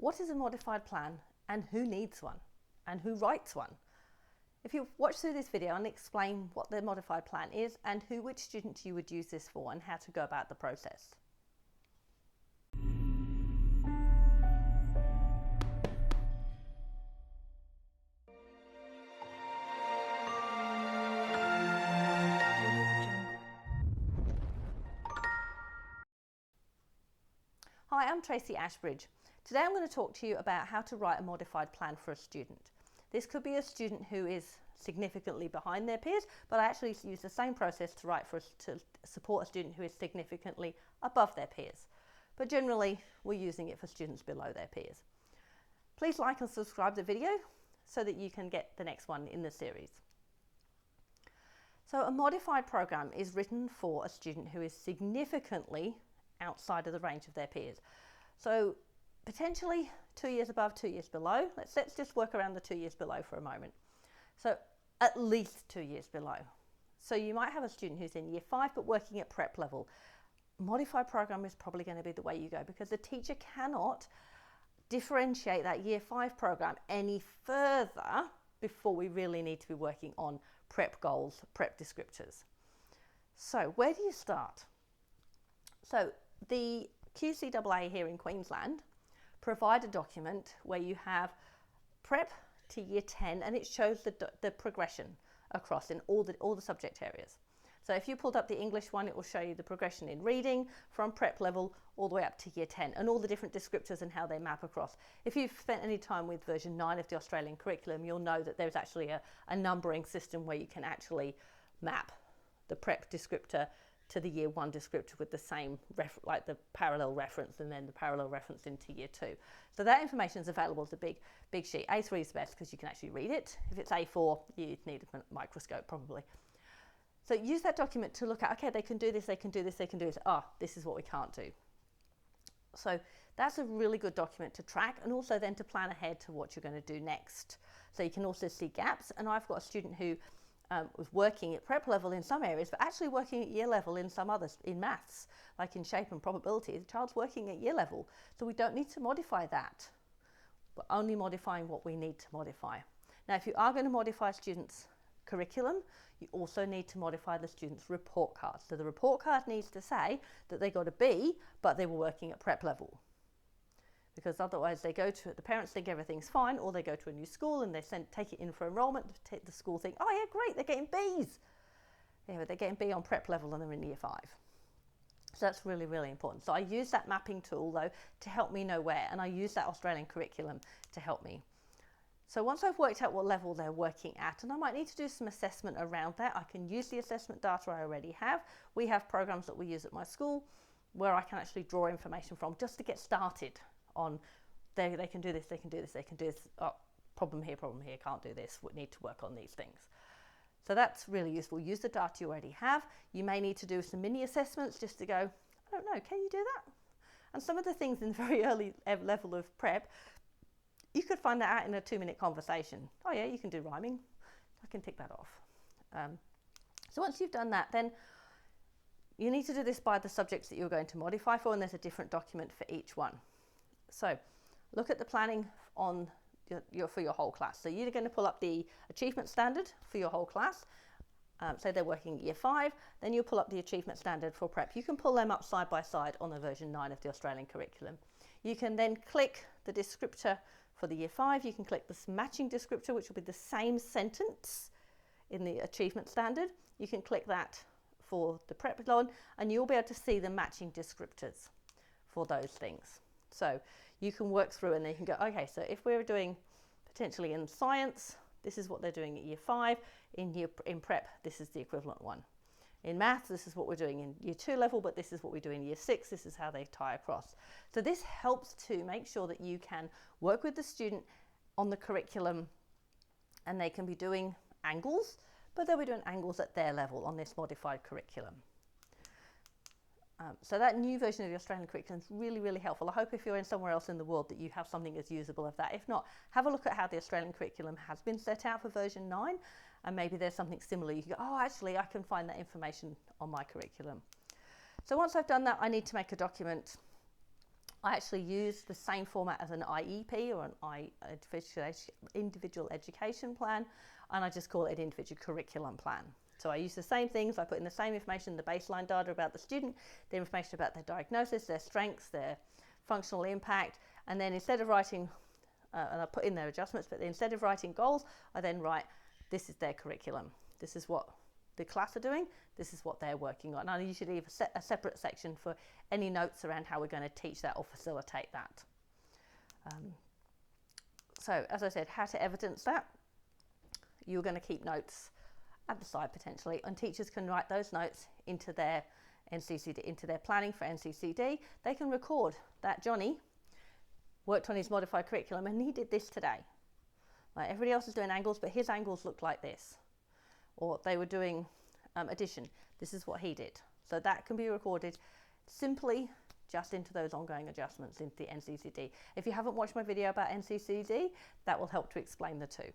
What is a modified plan and who needs one and who writes one? If you watch through this video, I'll explain what the modified plan is and which student you would use this for and how to go about the process. Hi, I'm Tracy Ashbridge. Today I'm going to talk to you about how to write a modified plan for a student. This could be a student who is significantly behind their peers, but I actually use the same process to write to support a student who is significantly above their peers. But generally, we're using it for students below their peers. Please like and subscribe to the video so that you can get the next one in the series. So a modified program is written for a student who is significantly outside of the range of their peers. So potentially 2 years above, 2 years below. Let's just work around the 2 years below for a moment. So at least 2 years below. So you might have a student who's in year 5 but working at prep level. Modified program is probably going to be the way you go because the teacher cannot differentiate that year 5 program any further before we really need to be working on prep goals, prep descriptors. So where do you start? So the QCAA here in Queensland provide a document where you have prep to year 10 and it shows the progression across in all the subject areas. So if you pulled up the English one, it will show you the progression in reading from prep level all the way up to year 10 and all the different descriptors and how they map across. If you've spent any time with version 9 of the Australian curriculum, you'll know that there's actually a numbering system where you can actually map the prep descriptor to the year 1 descriptor with the same, like the parallel reference and then the parallel reference into year 2. So that information is available as a big sheet. A3 is best because you can actually read it. If it's A4, you need a microscope probably. So use that document to look at, okay, they can do this, they can do this, they can do this. This is what we can't do. So that's a really good document to track and also then to plan ahead to what you're going to do next. So you can also see gaps. And I've got a student who was working at prep level in some areas, but actually working at year level in some others, in maths, like in shape and probability. The child's working at year level, so we don't need to modify that. We're only modifying what we need to modify. Now, if you are going to modify a student's curriculum, you also need to modify the student's report card. So the report card needs to say that they got a B, but they were working at prep level. Because otherwise the parents think everything's fine, or they go to a new school and they take it in for enrolment. The school think, oh yeah, great, they're getting Bs. Yeah, but they're getting B on prep level and they're in year 5. So that's really, really important. So I use that mapping tool though to help me know where, and I use that Australian curriculum to help me. So once I've worked out what level they're working at, and I might need to do some assessment around that, I can use the assessment data I already have. We have programs that we use at my school where I can actually draw information from just to get started on they can do this, they can do this, they can do this, problem here, can't do this, we need to work on these things. So that's really useful. Use the data you already have. You may need to do some mini assessments just to go, I don't know, can you do that? And some of the things in the very early level of prep, you could find that out in a 2-minute conversation. Oh yeah, you can do rhyming. I can tick that off. So once you've done that, then you need to do this by the subjects that you're going to modify for, and there's a different document for each one. So look at the planning on for your whole class. So you're going to pull up the achievement standard for your whole class. Say they're working at year 5, then you'll pull up the achievement standard for prep. You can pull them up side by side on the version 9 of the Australian curriculum. You can then click the descriptor for the year 5. You can click this matching descriptor, which will be the same sentence in the achievement standard. You can click that for the prep one, and you'll be able to see the matching descriptors for those things. So you can work through and then you can go, okay, so if we're doing potentially in science, this is what they're doing at year 5. In prep, this is the equivalent one. In maths, this is what we're doing in year 2 level, but this is what we do in year 6. This is how they tie across. So this helps to make sure that you can work with the student on the curriculum, and they can be doing angles, but they'll be doing angles at their level on this modified curriculum. So that new version of the Australian curriculum is really, really helpful. I hope if you're in somewhere else in the world that you have something as usable as that. If not, have a look at how the Australian curriculum has been set out for version 9, and maybe there's something similar. You can go, oh, actually, I can find that information on my curriculum. So once I've done that, I need to make a document I actually use the same format as an IEP or an individual education plan, and I just call it an individual curriculum plan. So I use the same things, I put in the same information, the baseline data about the student, the information about their diagnosis, their strengths, their functional impact, and then instead of writing, and I put in their adjustments, but instead of writing goals, I then write, this is their curriculum, this is what the class are doing, this is what they're working on. And I usually leave a separate section for any notes around how we're going to teach that or facilitate that. So as I said, how to evidence that. You're going to keep notes at the side potentially, and teachers can write those notes into their NCCD, into their planning for NCCD. They can record that Johnny worked on his modified curriculum and he did this today. Like everybody else is doing angles, but his angles looked like this. Or they were doing addition. This is what he did. So that can be recorded simply just into those ongoing adjustments into the NCCD. If you haven't watched my video about NCCD, that will help to explain the two.